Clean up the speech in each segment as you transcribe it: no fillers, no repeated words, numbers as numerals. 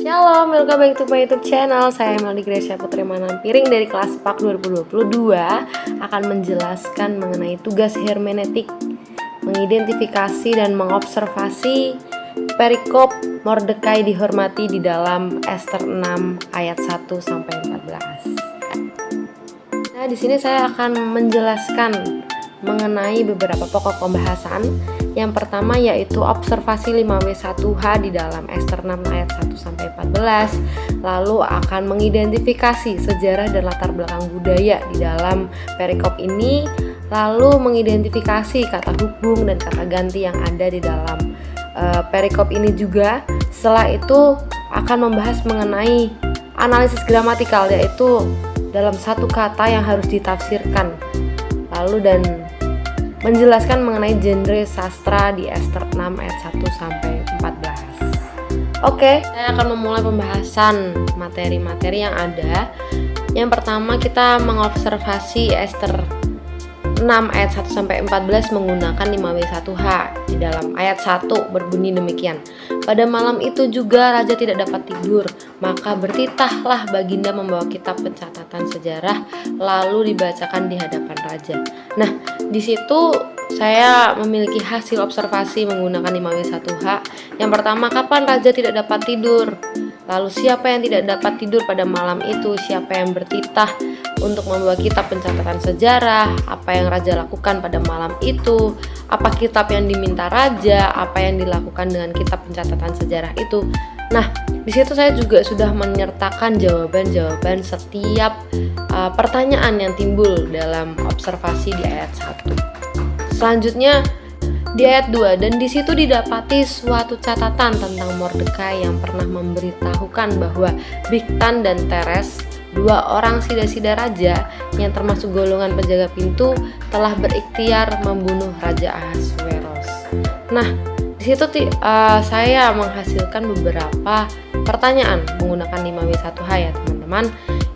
Shalom, welcome back to my YouTube channel. Saya Melody Gracia Putri Manampiring dari kelas PAK 2022 akan menjelaskan mengenai tugas hermeneutik, mengidentifikasi dan mengobservasi perikop Mordekai dihormati di dalam Ester 6 ayat 1 sampai 14. Nah, di sini saya akan menjelaskan mengenai beberapa pokok pembahasan. Yang pertama yaitu observasi 5W1H di dalam Ester 6 ayat 1 sampai 14. Lalu akan mengidentifikasi sejarah dan latar belakang budaya di dalam perikop ini. Lalu mengidentifikasi kata hubung dan kata ganti yang ada di dalam perikop ini juga. Setelah itu akan membahas mengenai analisis gramatikal, yaitu dalam satu kata yang harus ditafsirkan. Lalu dan menjelaskan mengenai genre sastra di Ester 6 ayat 1 sampai 14. Oke, saya akan memulai pembahasan materi-materi yang ada. Yang pertama kita mengobservasi Ester 6 ayat 1 sampai 14 menggunakan 5W1H. Di dalam ayat 1 berbunyi demikian. Pada malam itu juga raja tidak dapat tidur, maka bertitahlah baginda membawa kitab pencatatan sejarah lalu dibacakan di hadapan raja. Nah, di situ saya memiliki hasil observasi menggunakan 5W1H. Yang pertama, kapan raja tidak dapat tidur? Lalu siapa yang tidak dapat tidur pada malam itu? Siapa yang bertitah untuk membawa kitab pencatatan sejarah? Apa yang raja lakukan pada malam itu? Apa kitab yang diminta raja? Apa yang dilakukan dengan kitab pencatatan sejarah itu? Nah, di situ saya juga sudah menyertakan jawaban-jawaban setiap pertanyaan yang timbul dalam observasi di ayat 1. Selanjutnya di ayat 2, dan di situ didapati suatu catatan tentang Mordekai yang pernah memberitahukan bahwa Bigtan dan Teres, dua orang sida-sida raja yang termasuk golongan penjaga pintu, telah berikhtiar membunuh Raja Ahasveros. Nah, di situ saya menghasilkan beberapa pertanyaan menggunakan 5W1H ya teman-teman.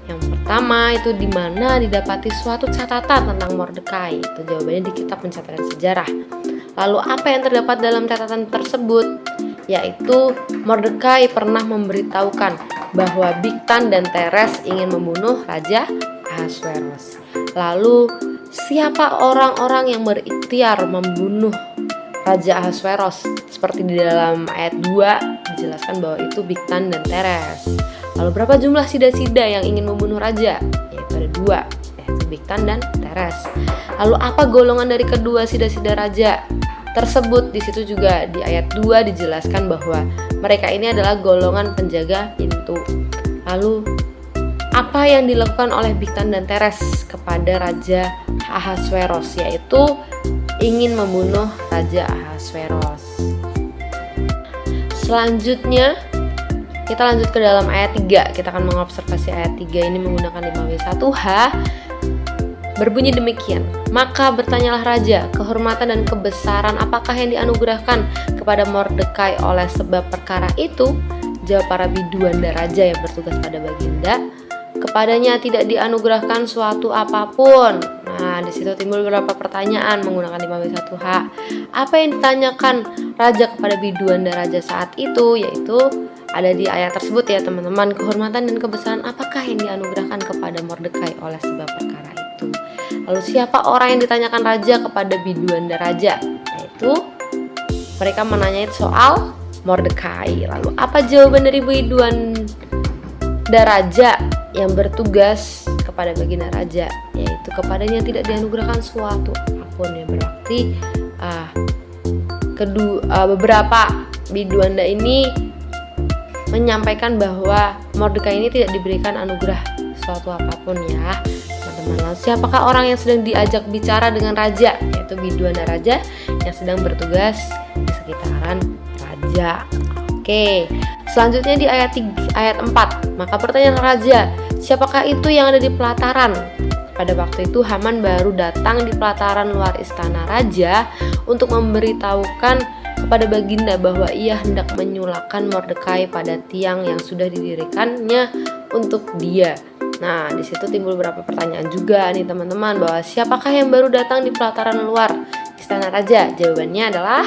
Yang pertama itu di mana didapati suatu catatan tentang Mordekai. Itu jawabannya di kitab pencatatan sejarah. Lalu apa yang terdapat dalam catatan tersebut? Yaitu Mordekai pernah memberitahukan bahwa Bigtan dan Teres ingin membunuh Raja Ahasveros. Lalu siapa orang-orang yang berikhtiar membunuh Raja Ahasveros? Seperti di dalam ayat 2 dijelaskan bahwa itu Bigtan dan Teres. Lalu berapa jumlah sida-sida yang ingin membunuh raja? Yaitu ada 2, yaitu Bigtan dan Teres. Lalu apa golongan dari kedua sida-sida raja tersebut? Di situ juga di ayat 2 dijelaskan bahwa mereka ini adalah golongan penjaga pintu. Lalu apa yang dilakukan oleh Bigtan dan Teres kepada Raja Ahasveros? Yaitu ingin membunuh Raja Ahasveros. Selanjutnya kita lanjut ke dalam ayat 3. Kita akan mengobservasi ayat 3 ini menggunakan 5W1H. Berbunyi demikian. Maka bertanyalah raja, kehormatan dan kebesaran apakah yang dianugerahkan kepada Mordekai oleh sebab perkara itu? Jawab para biduan dan raja yang bertugas pada baginda, kepadanya tidak dianugerahkan suatu apapun. Nah, di situ timbul beberapa pertanyaan menggunakan 5W1H. Apa yang ditanyakan raja kepada biduan dan raja saat itu? Yaitu ada di ayat tersebut ya teman-teman. Kehormatan dan kebesaran apakah yang dianugerahkan kepada Mordekai oleh sebab perkara itu? Lalu siapa orang yang ditanyakan raja kepada biduan dan raja? Yaitu mereka menanyai soal Mordekai. Lalu apa jawaban dari biduan dan raja yang bertugas kepada baginda raja? Yaitu kepadanya tidak dianugerahkan suatu apapun. Yang berarti beberapa biduanda ini menyampaikan bahwa Mordekai ini tidak diberikan anugerah suatu apapun ya teman-teman. Lalu siapakah orang yang sedang diajak bicara dengan raja? Yaitu biduan dan raja yang sedang bertugas di sekitaran raja. Oke, selanjutnya di ayat 4. Maka pertanyaan raja, siapakah itu yang ada di pelataran? Pada waktu itu Haman baru datang di pelataran luar istana raja untuk memberitahukan kepada baginda bahwa ia hendak menyulakan Mordekai pada tiang yang sudah didirikannya untuk dia. Nah, di situ timbul beberapa pertanyaan juga nih teman-teman, bahwa siapakah yang baru datang di pelataran luar istana raja? Jawabannya adalah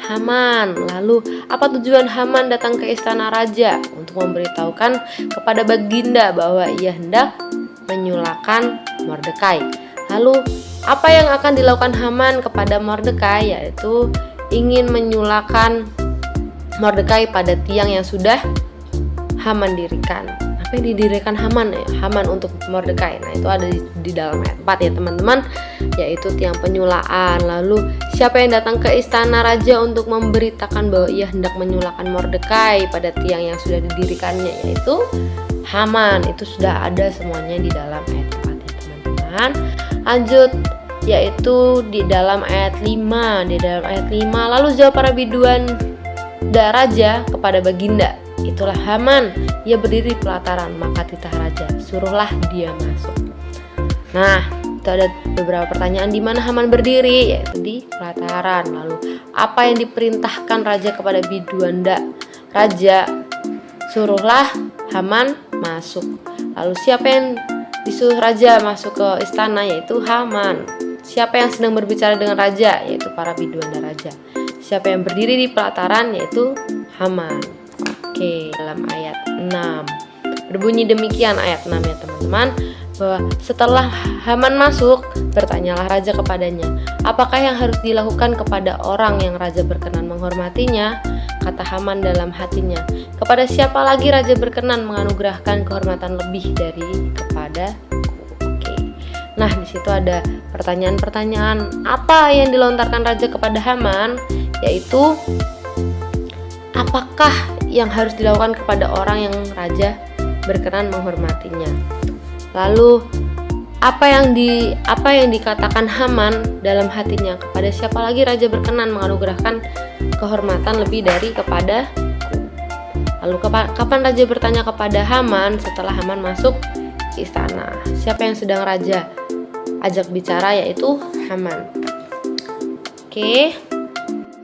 Haman. Lalu, apa tujuan Haman datang ke istana raja? Untuk memberitahukan kepada Baginda bahwa ia hendak menyulahkan Mordekai. Lalu, apa yang akan dilakukan Haman kepada Mordekai? Yaitu ingin menyulahkan Mordekai pada tiang yang sudah Haman dirikan. Apa yang didirikan Haman? Haman untuk Mordekai. Nah, itu ada di dalam ayat 4 ya teman-teman, yaitu tiang penyulaan. Lalu siapa yang datang ke istana raja untuk memberitakan bahwa ia hendak menyulahkan Mordekai pada tiang yang sudah didirikannya, yaitu Haman. Itu sudah ada semuanya di dalam ayat 4 ya teman-teman. Lanjut, yaitu di dalam ayat 5. Di dalam ayat 5, lalu jawab para biduan raja kepada Baginda, itulah Haman, ia berdiri di pelataran, maka titah raja, suruhlah dia masuk. Nah, itu ada beberapa pertanyaan di mana Haman berdiri, yaitu di pelataran. Lalu, apa yang diperintahkan raja kepada biduan raja? Suruhlah Haman masuk. Lalu, siapa yang disuruh raja masuk ke istana? Yaitu Haman. Siapa yang sedang berbicara dengan raja? Yaitu para biduan raja. Siapa yang berdiri di pelataran? Yaitu Haman. Oke, dalam ayat 6 berbunyi demikian, ayat 6 ya teman-teman, bahwa setelah Haman masuk, bertanyalah raja kepadanya, apakah yang harus dilakukan kepada orang yang raja berkenan menghormatinya? Kata Haman dalam hatinya, kepada siapa lagi raja berkenan menganugerahkan kehormatan lebih dari kepadaku? Oke. Nah, di situ ada pertanyaan-pertanyaan apa yang dilontarkan raja kepada Haman, yaitu apakah yang harus dilakukan kepada orang yang raja berkenan menghormatinya. Lalu apa yang dikatakan Haman dalam hatinya, kepada siapa lagi raja berkenan menganugerahkan kehormatan lebih dari kepadaku. Lalu kapan raja bertanya kepada Haman setelah Haman masuk ke istana? Siapa yang sedang raja ajak bicara? Yaitu Haman. Oke.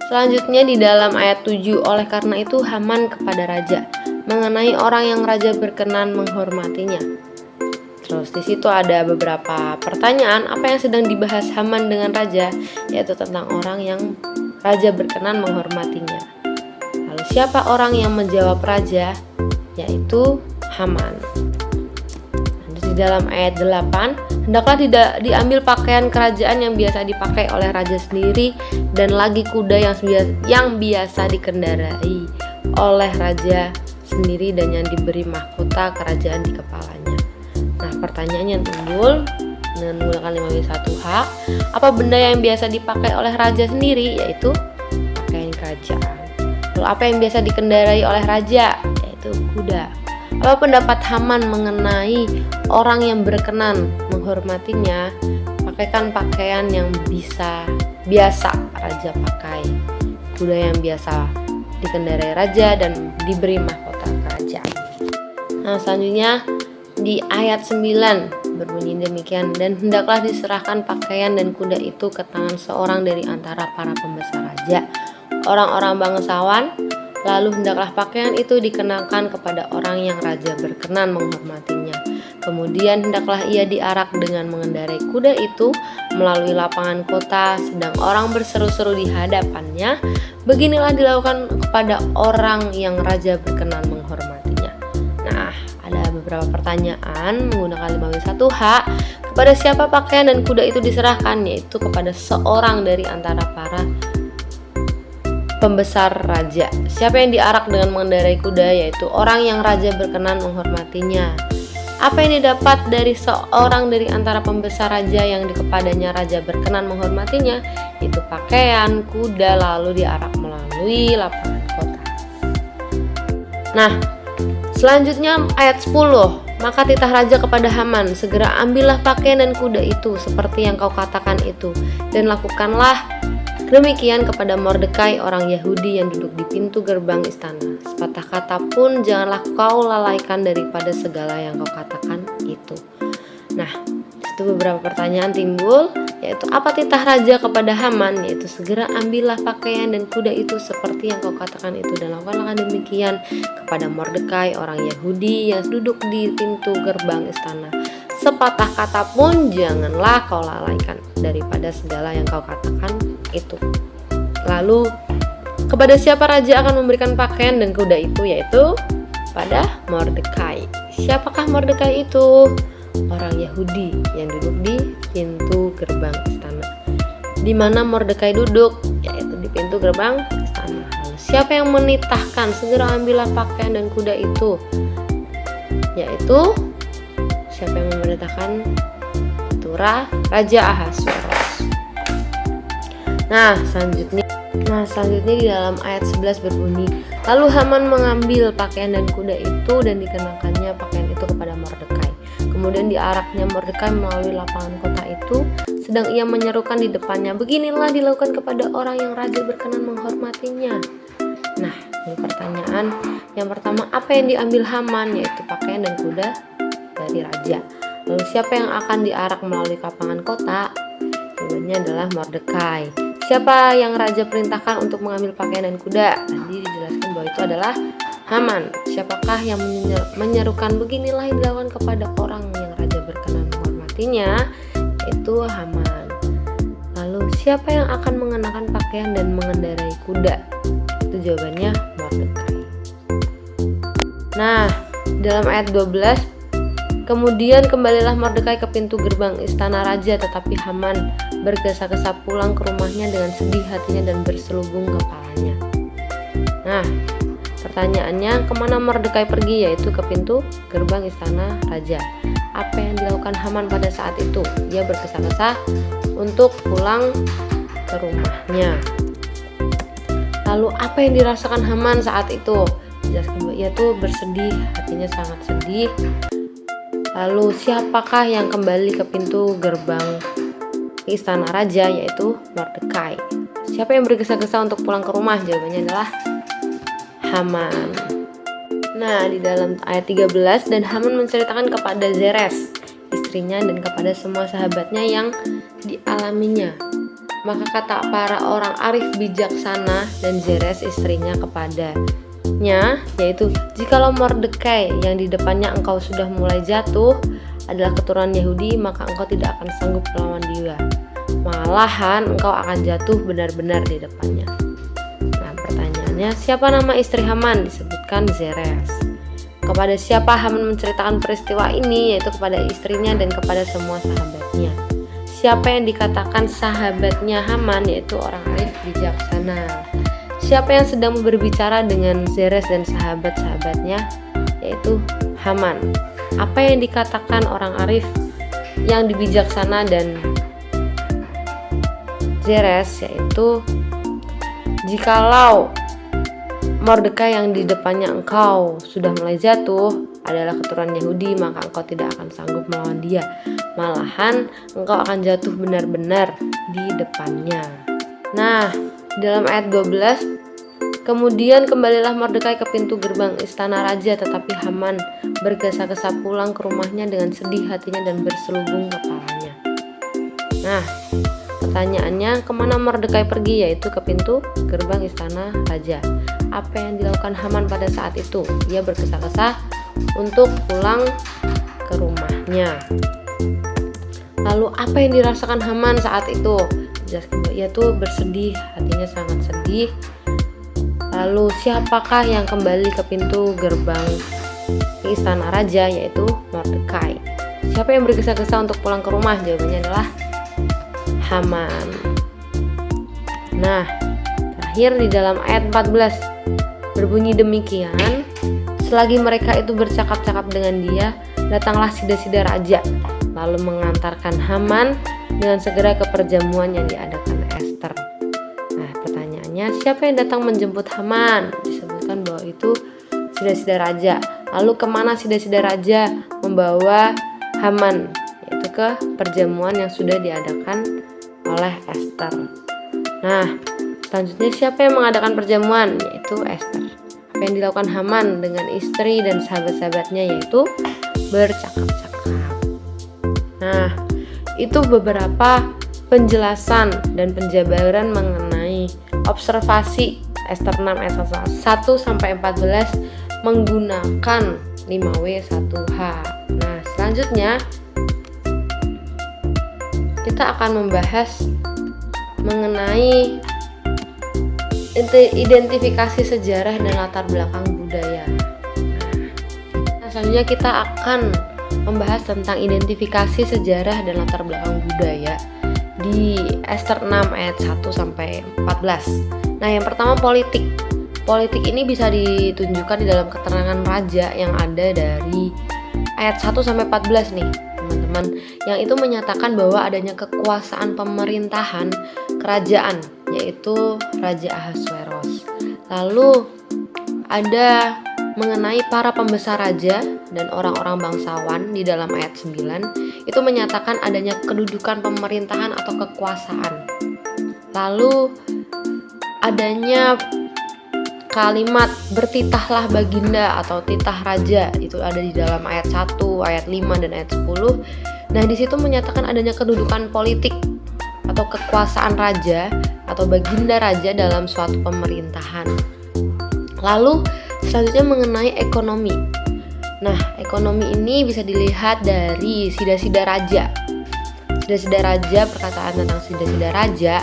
Selanjutnya di dalam ayat 7, oleh karena itu Haman kepada raja mengenai orang yang raja berkenan menghormatinya. Terus di situ ada beberapa pertanyaan apa yang sedang dibahas Haman dengan raja, yaitu tentang orang yang raja berkenan menghormatinya. Lalu siapa orang yang menjawab raja? Yaitu Haman. Di dalam ayat 8, hendaklah tidak diambil pakaian kerajaan yang biasa dipakai oleh raja sendiri dan lagi kuda yang biasa dikendarai oleh raja sendiri dan yang diberi mahkota kerajaan di kepalanya. Nah, pertanyaan yang timbul dengan menggunakan 5W1H, apa benda yang biasa dipakai oleh raja sendiri? Yaitu pakaian kerajaan. Lalu apa yang biasa dikendarai oleh raja? Yaitu kuda. Apa pendapat Haman mengenai orang yang berkenan menghormatinya? Pakaikan pakaian yang biasa raja pakai, kuda yang biasa dikendarai raja dan diberi mahkota kerajaan. Nah, selanjutnya di ayat 9 berbunyi demikian, dan hendaklah diserahkan pakaian dan kuda itu ke tangan seorang dari antara para pembesar raja, orang-orang bangsawan. Lalu hendaklah pakaian itu dikenakan kepada orang yang raja berkenan menghormatinya. Kemudian hendaklah ia diarak dengan mengendarai kuda itu melalui lapangan kota, sedang orang berseru-seru di hadapannya. Beginilah dilakukan kepada orang yang raja berkenan menghormatinya. Nah, ada beberapa pertanyaan menggunakan 5W1H. Kepada siapa pakaian dan kuda itu diserahkan? Yaitu kepada seorang dari antara para pembesar raja. Siapa yang diarak dengan mengendarai kuda? Yaitu orang yang raja berkenan menghormatinya. Apa yang didapat dari seorang dari antara pembesar raja yang kepadanya raja berkenan menghormatinya? Itu pakaian, kuda, lalu diarak melalui lapangan kota. Nah, selanjutnya ayat 10. Maka titah raja kepada Haman, segera ambillah pakaian dan kuda itu seperti yang kau katakan itu, dan lakukanlah demikian kepada Mordekai orang Yahudi yang duduk di pintu gerbang istana. Sepatah kata pun janganlah kau lalaikan daripada segala yang kau katakan itu. Nah, itu beberapa pertanyaan timbul, yaitu apa titah raja kepada Haman? Yaitu segera ambillah pakaian dan kuda itu seperti yang kau katakan itu, dan lakukanlah demikian kepada Mordekai orang Yahudi yang duduk di pintu gerbang istana. Sepatah kata pun janganlah kau lalaikan daripada segala yang kau katakan itu. Lalu Kepada siapa raja akan memberikan pakaian dan kuda itu? Yaitu pada Mordekai. Siapakah Mordekai itu? Orang Yahudi yang duduk di pintu gerbang istana. Di mana Mordekai duduk? Yaitu di pintu gerbang istana. Lalu siapa yang menitahkan segera ambillah pakaian dan kuda itu? Yaitu siapa yang memerintahkan? Itu Raja Ahasuerus. Nah selanjutnya di dalam ayat 11 berbunyi, lalu Haman mengambil pakaian dan kuda itu dan dikenakannya pakaian itu kepada Mordekai. Kemudian diaraknya Mordekai melalui lapangan kota itu, sedang ia menyerukan di depannya, beginilah dilakukan kepada orang yang raja berkenan menghormatinya. Nah, ini pertanyaan yang pertama, apa yang diambil Haman? Yaitu pakaian dan kuda dari raja. Lalu siapa yang akan diarak melalui lapangan kota? Jawabannya adalah Mordekai. Siapa yang raja perintahkan untuk mengambil pakaian dan kuda? Tadi dijelaskan bahwa itu adalah Haman. Siapakah yang menyerukan beginilah yang dilakukan kepada orang yang raja berkenan menghormatinya? Itu Haman. Lalu siapa yang akan mengenakan pakaian dan mengendarai kuda? Itu jawabannya Mordekai. Nah, dalam ayat 12, kemudian kembalilah Mordekai ke pintu gerbang istana raja, tetapi Haman bergesa-gesa pulang ke rumahnya dengan sedih hatinya dan berselubung kepalanya. Nah, pertanyaannya, kemana Mordekai pergi? Yaitu ke pintu gerbang istana raja. Apa yang dilakukan Haman pada saat itu? Ia bergesa-gesa untuk pulang ke rumahnya. Lalu apa yang dirasakan Haman saat itu? Dijelaskan bahwa ia tuh bersedih, hatinya sangat sedih. Lalu siapakah yang kembali ke pintu gerbang istana raja? Yaitu Mordekai. Siapa yang bergesa-gesa untuk pulang ke rumah? Jawabannya adalah Haman. Nah, di dalam ayat 13, dan Haman menceritakan kepada Zeres istrinya dan kepada semua sahabatnya yang dialaminya. Maka kata para orang arif bijaksana dan Zeres istrinya kepadanya, yaitu, jikalau Mordekai yang di depannya engkau sudah mulai jatuh adalah keturunan Yahudi, maka engkau tidak akan sanggup melawan dia. Malahan engkau akan jatuh benar-benar di depannya. Nah, pertanyaannya, siapa nama istri Haman? Disebutkan Zeres. Kepada siapa Haman menceritakan peristiwa ini? Yaitu kepada istrinya dan kepada semua sahabatnya. Siapa yang dikatakan sahabatnya Haman? Yaitu orang arif bijaksana. Siapa yang sedang berbicara dengan Zeres dan sahabat-sahabatnya? Yaitu Haman. Apa yang dikatakan orang arif yang bijaksana dan Zeres? Yaitu, jikalau Mordekai yang di depannya engkau sudah mulai jatuh adalah keturunan Yahudi, maka engkau tidak akan sanggup melawan dia. Malahan engkau akan jatuh benar-benar di depannya. Nah, dalam ayat 12, kemudian kembalilah Mordekai ke pintu gerbang istana raja, tetapi Haman bergesa-gesa pulang ke rumahnya dengan sedih hatinya dan berselubung kepalanya. Nah, pertanyaannya, kemana Mordekai pergi? Yaitu ke pintu gerbang istana raja. Apa yang dilakukan Haman pada saat itu? Ia bergesa-gesa untuk pulang ke rumahnya. Lalu apa yang dirasakan Haman saat itu? Ia tuh bersedih, hatinya sangat sedih. Lalu siapakah yang kembali ke pintu gerbang istana raja? Yaitu Mordekai. Siapa yang bergesa-gesa untuk pulang ke rumah? Jawabannya adalah Haman. Nah, terakhir di dalam ayat 14 berbunyi demikian, selagi mereka itu bercakap-cakap dengan dia, datanglah sida-sida raja, lalu mengantarkan Haman dengan segera ke perjamuan yang diadakan Ester. Nah, pertanyaannya, siapa yang datang menjemput Haman? Disebutkan bahwa itu sida-sida raja. Lalu kemana sida-sida raja membawa Haman? Yaitu ke perjamuan yang sudah diadakan oleh Ester. Nah, selanjutnya siapa yang mengadakan perjamuan? Yaitu Ester. Apa yang dilakukan Haman dengan istri dan sahabat-sahabatnya? Yaitu bercakap-cakap. Nah, itu beberapa penjelasan dan penjabaran mengenai observasi Ester 6 ayat 1-14 menggunakan 5W1H. Nah, selanjutnya kita akan membahas mengenai identifikasi sejarah dan latar belakang budaya. Nah, selanjutnya kita akan membahas tentang identifikasi sejarah dan latar belakang budaya di Ester 6 ayat 1 sampai 14. Nah, yang pertama politik. Politik ini bisa ditunjukkan di dalam keterangan raja yang ada dari ayat 1 sampai 14 nih, teman-teman. Yang itu menyatakan bahwa adanya kekuasaan pemerintahan kerajaan, yaitu Raja Ahasveros. Lalu ada mengenai para pembesar raja dan orang-orang bangsawan di dalam ayat 9, itu menyatakan adanya kedudukan pemerintahan atau kekuasaan. Lalu adanya kalimat bertitahlah baginda atau titah raja, itu ada di dalam ayat 1, ayat 5 dan ayat 10. Nah, di situ menyatakan adanya kedudukan politik atau kekuasaan raja atau baginda raja dalam suatu pemerintahan. Lalu selanjutnya mengenai ekonomi. Nah, ekonomi ini bisa dilihat dari sida-sida raja. Sida-sida raja, perkataan tentang sida-sida raja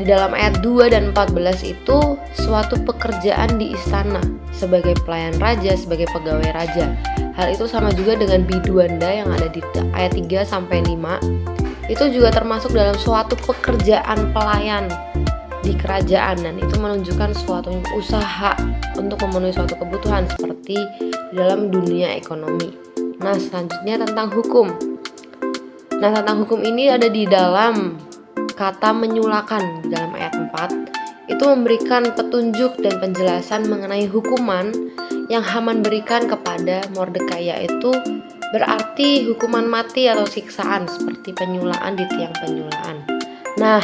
di dalam ayat 2 dan 14 itu suatu pekerjaan di istana sebagai pelayan raja, sebagai pegawai raja. Hal itu sama juga dengan biduanda yang ada di ayat 3 sampai 5. Itu juga termasuk dalam suatu pekerjaan pelayan di kerajaan, dan itu menunjukkan suatu usaha untuk memenuhi suatu kebutuhan seperti di dalam dunia ekonomi. Nah, selanjutnya tentang hukum. Nah, tentang hukum ini ada di dalam kata menyulakan di dalam ayat 4. Itu memberikan petunjuk dan penjelasan mengenai hukuman yang Haman berikan kepada Mordekai, yaitu berarti hukuman mati atau siksaan seperti penyulaan di tiang penyulaan. Nah,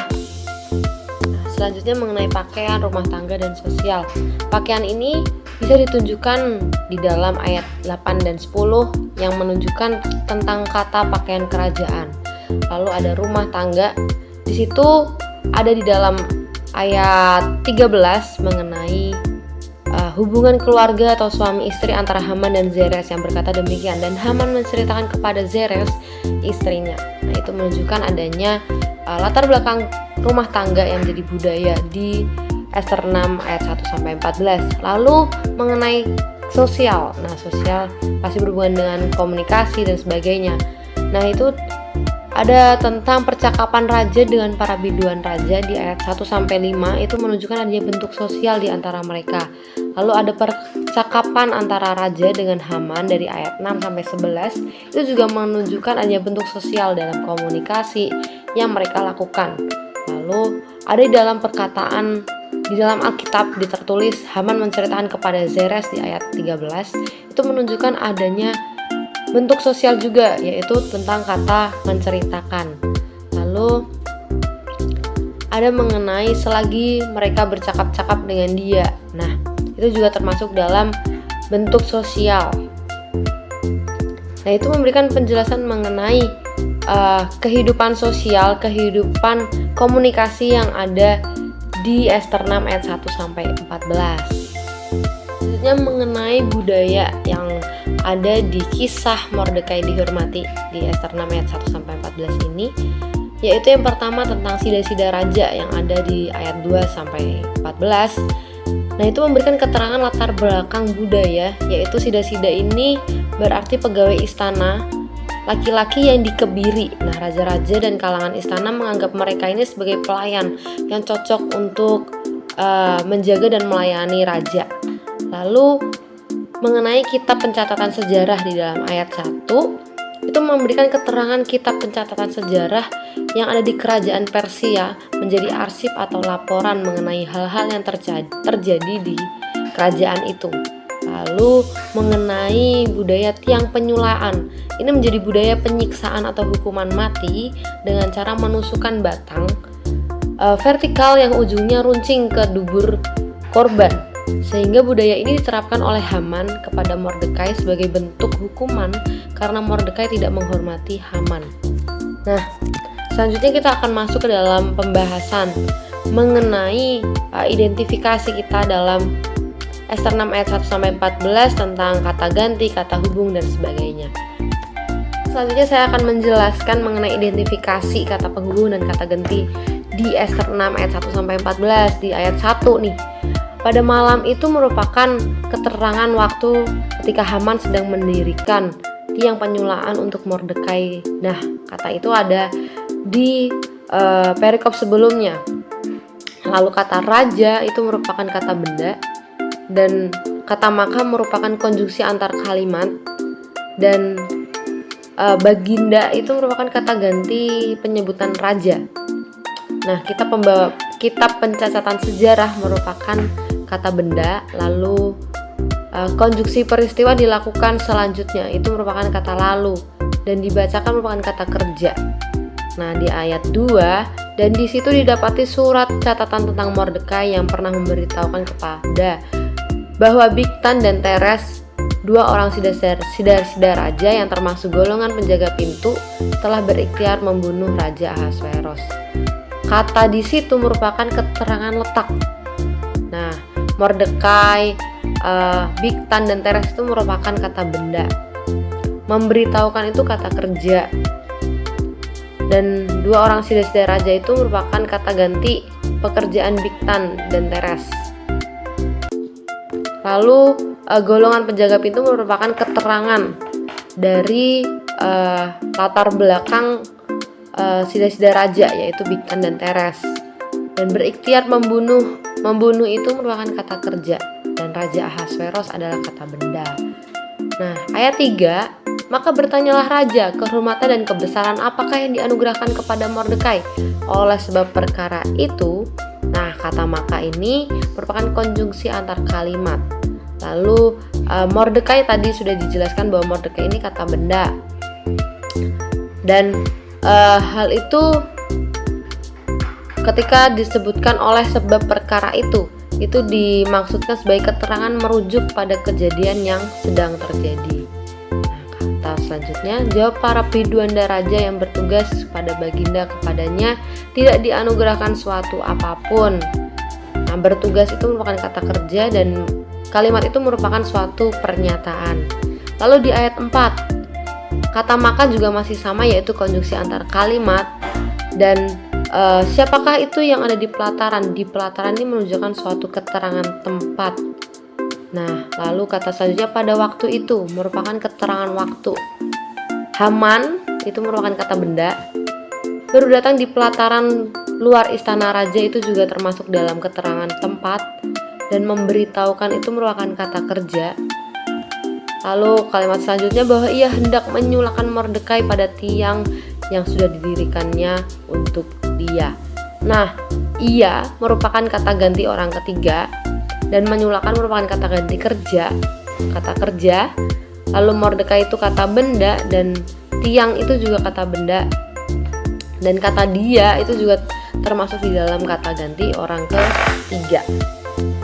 selanjutnya mengenai pakaian, rumah tangga, dan sosial. Pakaian ini bisa ditunjukkan di dalam ayat 8 dan 10 yang menunjukkan tentang kata pakaian kerajaan. Lalu ada rumah tangga. Di situ ada di dalam ayat 13 mengenai hubungan keluarga atau suami istri antara Haman dan Zeres yang berkata demikian, dan Haman menceritakan kepada Zeres istrinya. Nah, itu menunjukkan adanya latar belakang rumah tangga yang menjadi budaya di Ester 6 ayat 1 sampai 14. Lalu mengenai sosial. Nah, sosial pasti berhubungan dengan komunikasi dan sebagainya. Nah, itu ada tentang percakapan raja dengan para biduan raja di ayat 1 sampai 5, itu menunjukkan adanya bentuk sosial di antara mereka. Lalu ada percakapan antara raja dengan Haman dari ayat 6 sampai 11, itu juga menunjukkan adanya bentuk sosial dalam komunikasi yang mereka lakukan. Lalu ada di dalam perkataan di dalam Alkitab tertulis Haman menceritakan kepada Zeres di ayat 13, itu menunjukkan adanya bentuk sosial juga, yaitu tentang kata menceritakan. Lalu ada mengenai selagi mereka bercakap-cakap dengan dia. Nah, itu juga termasuk dalam bentuk sosial. Nah, itu memberikan penjelasan mengenai kehidupan sosial, kehidupan komunikasi yang ada di Ester 6 ayat 1 sampai 14. Selanjutnya mengenai budaya yang ada di kisah Mordekai dihormati di Ester 6 ayat 1 sampai 14 ini, yaitu yang pertama tentang sida-sida raja yang ada di ayat 2 sampai 14. Nah, itu memberikan keterangan latar belakang budaya, yaitu sida-sida ini berarti pegawai istana, laki-laki yang dikebiri. Nah, raja-raja dan kalangan istana menganggap mereka ini sebagai pelayan yang cocok untuk menjaga dan melayani raja. Lalu mengenai kitab pencatatan sejarah di dalam ayat 1, itu memberikan keterangan kitab pencatatan sejarah yang ada di kerajaan Persia menjadi arsip atau laporan mengenai hal-hal yang terjadi di kerajaan itu. Lalu mengenai budaya tiang penyulaan, ini menjadi budaya penyiksaan atau hukuman mati dengan cara menusukkan batang vertikal yang ujungnya runcing ke dubur korban. Sehingga budaya ini diterapkan oleh Haman kepada Mordekai sebagai bentuk hukuman karena Mordekai tidak menghormati Haman. Nah, selanjutnya kita akan masuk ke dalam pembahasan mengenai identifikasi kita dalam Ester 6 ayat 1 sampai 14 tentang kata ganti, kata hubung, dan sebagainya. Selanjutnya saya akan menjelaskan mengenai identifikasi kata penghubung dan kata ganti di Ester 6 ayat 1 sampai 14. Di ayat 1 nih. Pada malam itu merupakan keterangan waktu ketika Haman sedang mendirikan tiang penyulaan untuk Mordekai. Nah, kata itu ada di perikop sebelumnya. Lalu kata raja itu merupakan kata benda, dan kata maka merupakan konjungsi antar kalimat, dan baginda itu merupakan kata ganti penyebutan raja. Nah, kitab pencatatan sejarah merupakan kata benda, lalu konjungsi peristiwa dilakukan selanjutnya itu merupakan kata lalu, dan dibacakan merupakan kata kerja. Nah, di ayat 2, dan di situ didapati surat catatan tentang Mordekai yang pernah memberitahukan kepada bahwa Bigtan dan Teres, dua orang sidar raja yang termasuk golongan penjaga pintu, telah berikhtiar membunuh Raja Ahasveros. Kata di situ merupakan keterangan letak. Nah, Mordekai, Bigtan dan Teres itu merupakan kata benda. Memberitahukan itu kata kerja. Dan dua orang sidar raja itu merupakan kata ganti pekerjaan Bigtan dan Teres. Lalu golongan penjaga pintu merupakan keterangan dari latar belakang sidar raja, yaitu Bigtan dan Teres. Dan berikhtiar membunuh itu merupakan kata kerja, dan Raja Ahasveros adalah kata benda. Nah, ayat 3, maka bertanyalah raja, kehormatan dan kebesaran apakah yang dianugerahkan kepada Mordekai oleh sebab perkara itu. Nah, kata maka ini merupakan konjungsi antar kalimat. Lalu Mordekai tadi sudah dijelaskan bahwa Mordekai ini kata benda, dan hal itu ketika disebutkan oleh sebab perkara itu dimaksudkan sebagai keterangan merujuk pada kejadian yang sedang terjadi. Nah, kata selanjutnya, jawab para biduanda raja yang bertugas pada baginda kepadanya tidak dianugerahkan suatu apapun. Nah, bertugas itu merupakan kata kerja, dan kalimat itu merupakan suatu pernyataan. Lalu di ayat 4, kata maka juga masih sama, yaitu konjungsi antar kalimat. Dan siapakah itu yang ada di pelataran? Di pelataran ini menunjukkan suatu keterangan tempat. Nah, lalu kata selanjutnya, pada waktu itu merupakan keterangan waktu. Haman itu merupakan kata benda. Baru datang di pelataran luar istana raja itu juga termasuk dalam keterangan tempat, dan memberitahukan itu merupakan kata kerja. Lalu kalimat selanjutnya, bahwa ia hendak menyulakan Mordekai pada tiang yang sudah didirikannya untuk dia. Nah, ia merupakan kata ganti orang ketiga, dan menyulakan merupakan kata ganti kerja, kata kerja. Lalu Mordekai itu kata benda, dan tiang itu juga kata benda, dan kata dia itu juga termasuk di dalam kata ganti orang ketiga.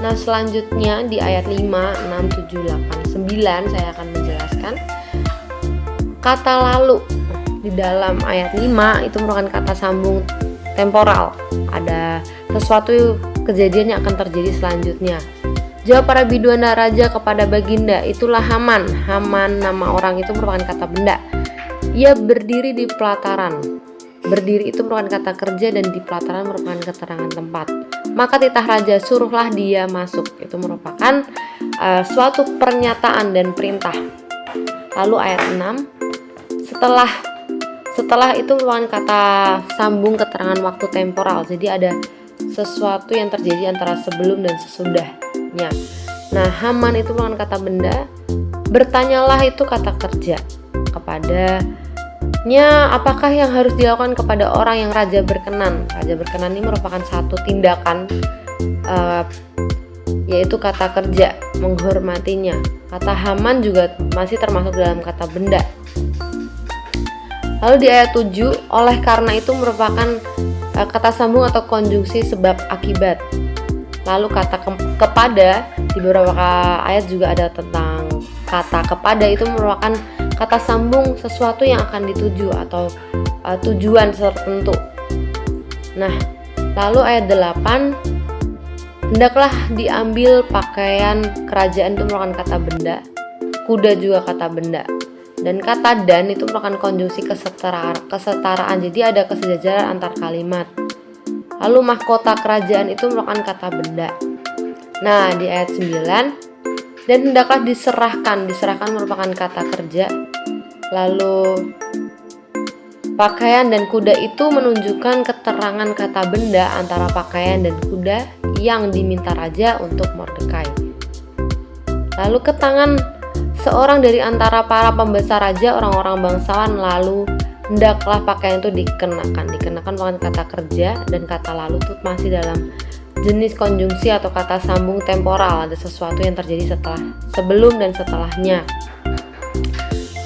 Nah, selanjutnya di ayat 5, 6, 7, 8, 9 saya akan menjelaskan kata lalu. Di dalam ayat 5 itu merupakan kata sambung temporal. Ada sesuatu kejadian yang akan terjadi selanjutnya. Jawab para biduanda raja kepada baginda, itulah Haman. Haman nama orang itu merupakan kata benda. Ia berdiri di pelataran. Berdiri itu merupakan kata kerja, dan di pelataran merupakan keterangan tempat. Maka titah raja, suruhlah dia masuk. Itu merupakan suatu pernyataan dan perintah. Lalu ayat 6, setelah itu merupakan kata sambung keterangan waktu temporal. Jadi ada sesuatu yang terjadi antara sebelum dan sesudahnya. Nah, Haman itu merupakan kata benda. Bertanyalah itu kata kerja. Kepadanya apakah yang harus dilakukan kepada orang yang raja berkenan. Raja berkenan ini merupakan satu tindakan, yaitu kata kerja, menghormatinya. Kata Haman juga masih termasuk dalam kata benda. Lalu di ayat 7, oleh karena itu merupakan kata sambung atau konjungsi sebab akibat. Lalu kata kepada, di beberapa ayat juga ada tentang kata kepada, itu merupakan kata sambung sesuatu yang akan dituju atau tujuan tertentu. Nah, lalu ayat 8, hendaklah diambil pakaian kerajaan, itu merupakan kata benda. Kuda juga kata benda. Dan kata dan itu merupakan konjungsi kesetaraan. Jadi ada kesejajaran antar kalimat. Lalu mahkota kerajaan itu merupakan kata benda. Nah, di ayat 9, dan hendaklah diserahkan merupakan kata kerja. Lalu pakaian dan kuda itu menunjukkan keterangan kata benda antara pakaian dan kuda yang diminta raja untuk Mordekai. Lalu ke tangan seorang dari antara para pembesar raja, orang-orang bangsawan, lalu hendaklah pakaian itu dikenakan merupakan kata kerja, dan kata lalu itu masih dalam jenis konjungsi atau kata sambung temporal, ada sesuatu yang terjadi sebelum dan setelahnya.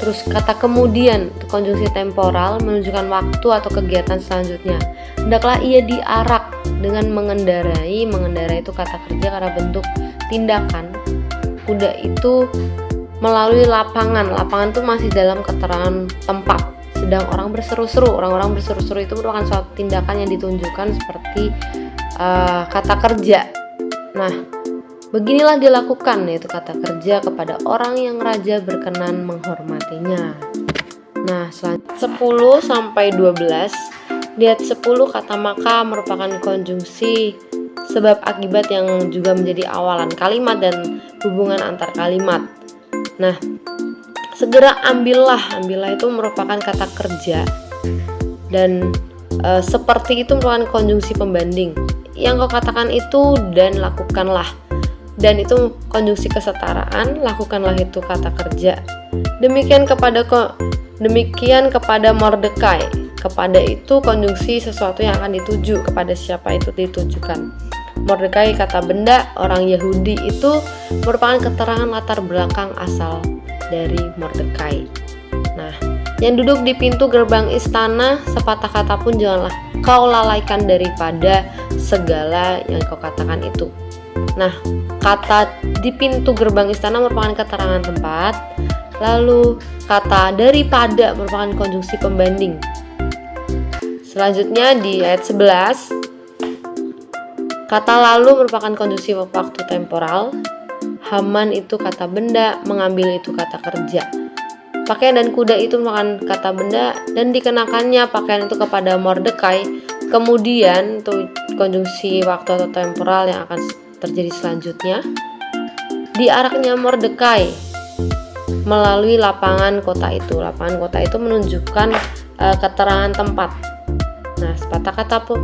Terus kata kemudian, konjungsi temporal menunjukkan waktu atau kegiatan selanjutnya. Hendaklah ia diarak dengan mengendarai itu kata kerja karena bentuk tindakan. Kuda itu melalui lapangan itu masih dalam keterangan tempat. Sedang orang berseru-seru itu merupakan suatu tindakan yang ditunjukkan seperti kata kerja. Nah, beginilah dilakukan, yaitu kata kerja kepada orang yang raja berkenan menghormatinya. Nah, 10 sampai 12. Di ayat 10 kata maka merupakan konjungsi sebab akibat yang juga menjadi awalan kalimat dan hubungan antar kalimat. Nah, segera ambillah itu merupakan kata kerja, dan seperti itu merupakan konjungsi pembanding. Yang kau katakan itu dan lakukanlah. Dan itu konjungsi kesetaraan, lakukanlah itu kata kerja. Demikian kepada Mordekai. Kepada itu konjungsi sesuatu yang akan dituju, kepada siapa itu ditujukan. Mordekai kata benda, orang Yahudi itu merupakan keterangan latar belakang asal dari Mordekai. Nah, yang duduk di pintu gerbang istana, sepatah kata pun janganlah kau lalaikan daripada segala yang kau katakan itu. Nah, kata di pintu gerbang istana merupakan keterangan tempat. Lalu kata daripada merupakan konjungsi pembanding. Selanjutnya di ayat 11, kata lalu merupakan konjungsi waktu temporal. Haman itu kata benda, mengambil itu kata kerja. Pakaian dan kuda itu merupakan kata benda, dan dikenakannya pakaian itu kepada Mordekai. Kemudian itu konjungsi waktu atau temporal yang akan terjadi selanjutnya. Diaraknya Mordekai melalui lapangan kota itu. Lapangan kota itu menunjukkan keterangan tempat. Nah, sepatah kata pun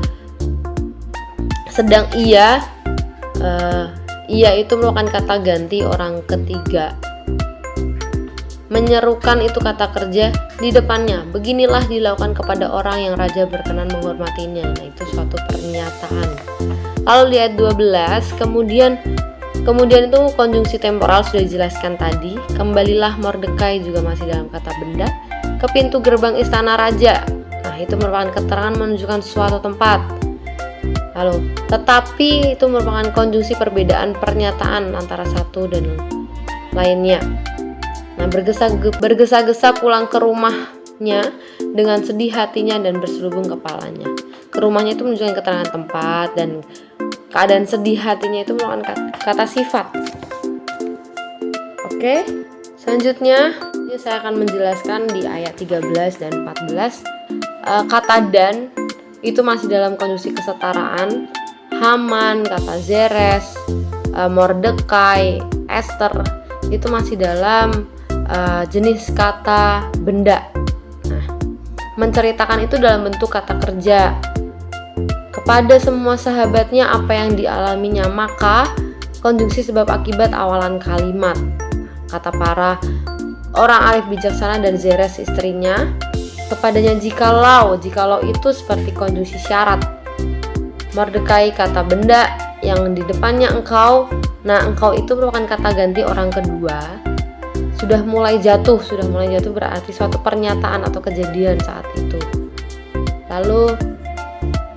sedang ia itu merupakan kata ganti orang ketiga. Menyerukan itu kata kerja di depannya. Beginilah dilakukan kepada orang yang raja berkenan menghormatinya. Nah, itu suatu pernyataan. Lalu di ayat 12, kemudian itu konjungsi temporal sudah dijelaskan tadi. Kembalilah Mordekai juga masih dalam kata benda ke pintu gerbang istana raja. Nah, itu merupakan keterangan menunjukkan suatu tempat. Lalu, tetapi itu merupakan konjungsi perbedaan pernyataan antara satu dan lainnya. Nah, bergesa-gesa pulang ke rumahnya dengan sedih hatinya dan berselubung kepalanya. Ke rumahnya itu menunjukkan keterangan tempat, dan keadaan sedih hatinya itu merupakan kata sifat. Oke, selanjutnya saya akan menjelaskan di ayat 13 dan 14. Kata dan itu masih dalam konjungsi kesetaraan. Haman, kata Zeres, Mordekai, Esther itu masih dalam jenis kata benda. Nah, menceritakan itu dalam bentuk kata kerja. Kepada semua sahabatnya apa yang dialaminya, maka konjungsi sebab akibat awalan kalimat. Kata para orang arif bijaksana dan Zeres istrinya kepadanya jikalau itu seperti konjungsi syarat. Mordekai kata benda yang di depannya engkau. Nah, engkau itu merupakan kata ganti orang kedua. Sudah mulai jatuh berarti suatu pernyataan atau kejadian saat itu. Lalu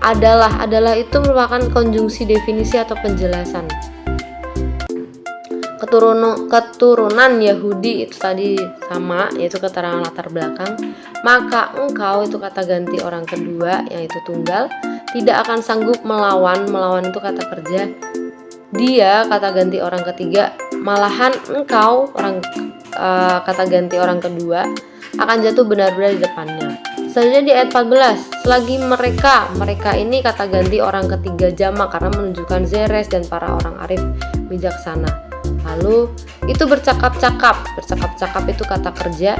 adalah itu merupakan konjungsi definisi atau penjelasan. Keturunan Yahudi itu tadi sama, yaitu keterangan latar belakang. Maka engkau itu kata ganti orang kedua, yaitu tunggal, tidak akan sanggup melawan itu kata kerja. Dia kata ganti orang ketiga, malahan engkau kata ganti orang kedua akan jatuh benar-benar di depannya. Selanjutnya di ayat 14, selagi mereka ini kata ganti orang ketiga jamak karena menunjukkan Zeres dan para orang arif bijaksana. Lalu itu bercakap-cakap itu kata kerja,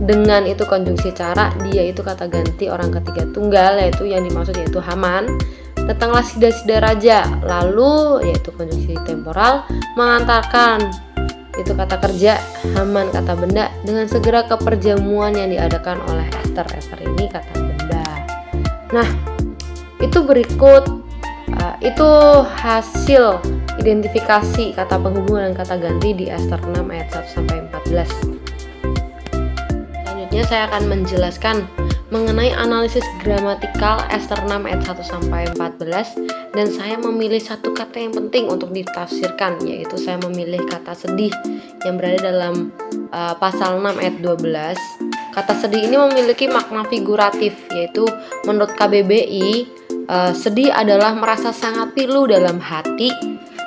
dengan itu konjungsi cara, dia itu kata ganti orang ketiga tunggal, yaitu yang dimaksud yaitu Haman. Datanglah sida-sida raja, lalu yaitu konjungsi temporal, mengantarkan itu kata kerja, Haman kata benda, dengan segera ke perjamuan yang diadakan oleh Ester. Ester ini kata benda. Nah, itu berikut itu hasil identifikasi kata penghubung dan kata ganti di Ester 6 ayat 1 sampai 14. Selanjutnya saya akan menjelaskan mengenai analisis gramatikal Ester 6 ayat 1 sampai 14, dan saya memilih satu kata yang penting untuk ditafsirkan, yaitu saya memilih kata sedih yang berada dalam pasal 6 ayat 12. Kata sedih ini memiliki makna figuratif, yaitu menurut KBBI sedih adalah merasa sangat pilu dalam hati,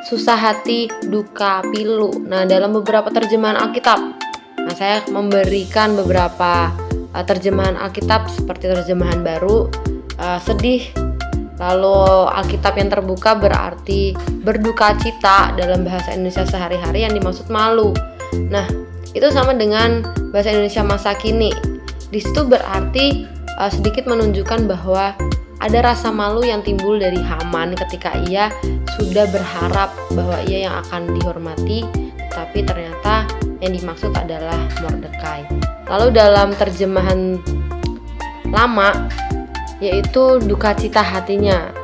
susah hati, duka, pilu. Nah, dalam beberapa terjemahan Alkitab, saya memberikan beberapa terjemahan Alkitab seperti terjemahan baru, sedih. Lalu Alkitab yang terbuka berarti berduka cita dalam bahasa Indonesia sehari-hari yang dimaksud malu. Nah, itu sama dengan bahasa Indonesia masa kini. Di situ berarti sedikit menunjukkan bahwa ada rasa malu yang timbul dari Haman ketika ia sudah berharap bahwa ia yang akan dihormati, tapi ternyata yang dimaksud adalah Mordekai. Lalu dalam terjemahan lama yaitu duka cita hatinya.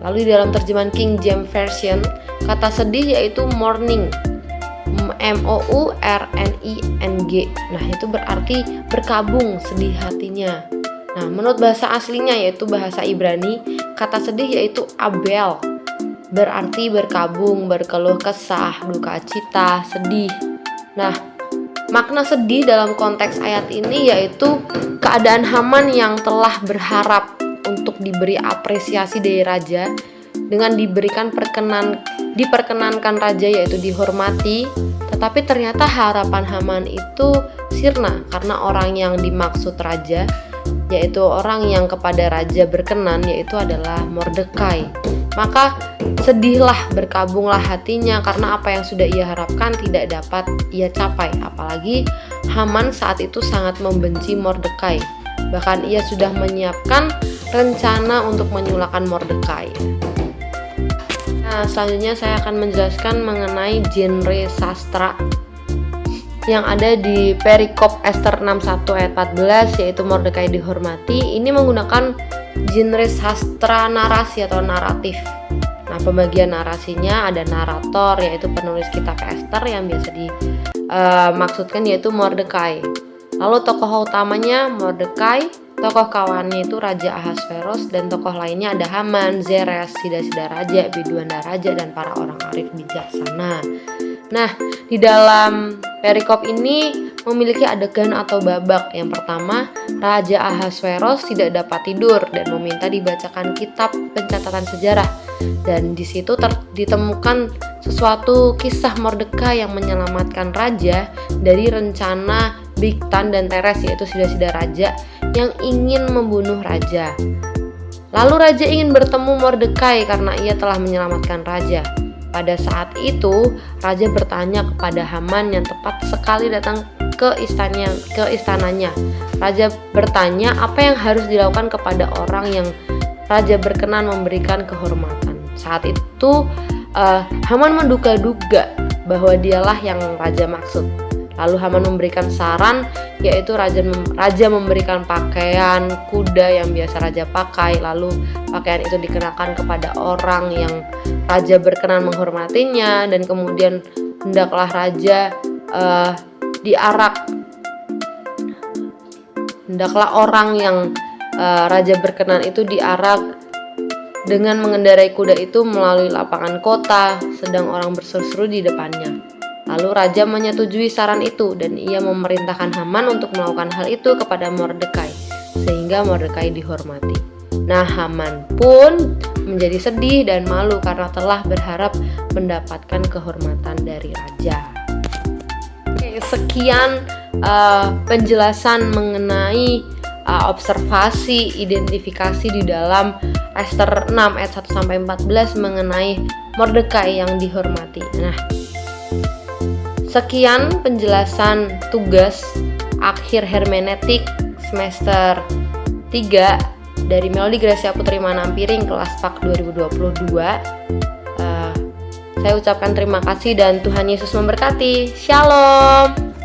Lalu di dalam terjemahan King James Version, kata sedih yaitu mourning, MOURNING. Nah, itu berarti berkabung sedih hatinya. Nah, menurut bahasa aslinya yaitu bahasa Ibrani, kata sedih yaitu abel, berarti berkabung, berkeluh kesah, duka cita, sedih. Nah, makna sedih dalam konteks ayat ini yaitu keadaan Haman yang telah berharap untuk diberi apresiasi dari raja dengan diperkenankan raja, yaitu dihormati, tetapi ternyata harapan Haman itu sirna karena orang yang dimaksud raja, yaitu orang yang kepada raja berkenan, yaitu adalah Mordekai. Maka sedihlah, berkabunglah hatinya karena apa yang sudah ia harapkan tidak dapat ia capai. Apalagi Haman saat itu sangat membenci Mordekai. Bahkan ia sudah menyiapkan rencana untuk menyulahkan Mordekai. Nah, selanjutnya saya akan menjelaskan mengenai genre sastra yang ada di perikop Ester 61 ayat 14, yaitu Mordekai dihormati. Ini menggunakan genre sastra narasi atau naratif. Nah, pembagian narasinya ada narator, yaitu penulis kitab Ester yang biasa dimaksudkan yaitu Mordekai. Lalu tokoh utamanya Mordekai, tokoh kawannya itu Raja Ahasveros, dan tokoh lainnya ada Haman, Zeres, sida-sida raja, biduanda raja, dan para orang arif bijaksana. Nah, di dalam perikop ini memiliki adegan atau babak. Yang pertama, Raja Ahasveros tidak dapat tidur dan meminta dibacakan kitab pencatatan sejarah. Dan di situ ditemukan sesuatu kisah Mordekai yang menyelamatkan raja dari rencana Bigtan dan Teres, yaitu sida-sida raja yang ingin membunuh raja. Lalu raja ingin bertemu Mordekai karena ia telah menyelamatkan raja. Pada saat itu, raja bertanya kepada Haman yang tepat sekali datang ke istananya. Raja bertanya apa yang harus dilakukan kepada orang yang raja berkenan memberikan kehormatan. Saat itu Haman menduga-duga bahwa dialah yang raja maksud. Lalu Haman memberikan saran, yaitu raja memberikan pakaian kuda yang biasa raja pakai. Lalu pakaian itu dikenakan kepada orang yang raja berkenan menghormatinya, dan kemudian hendaklah raja hendaklah orang yang raja berkenan itu diarak dengan mengendarai kuda itu melalui lapangan kota, sedang orang berseru-seru di depannya. Lalu raja menyetujui saran itu, dan ia memerintahkan Haman untuk melakukan hal itu kepada Mordekai, sehingga Mordekai dihormati. Nah, Haman pun menjadi sedih dan malu karena telah berharap mendapatkan kehormatan dari raja. Oke, sekian penjelasan mengenai observasi, identifikasi di dalam Ester 6 ayat 1 sampai 14 mengenai Mordekai yang dihormati. Nah, sekian penjelasan tugas akhir hermeneutik semester 3 dari Melody Gracia Putri Manampiring kelas PAK 2022. Saya ucapkan terima kasih dan Tuhan Yesus memberkati. Shalom.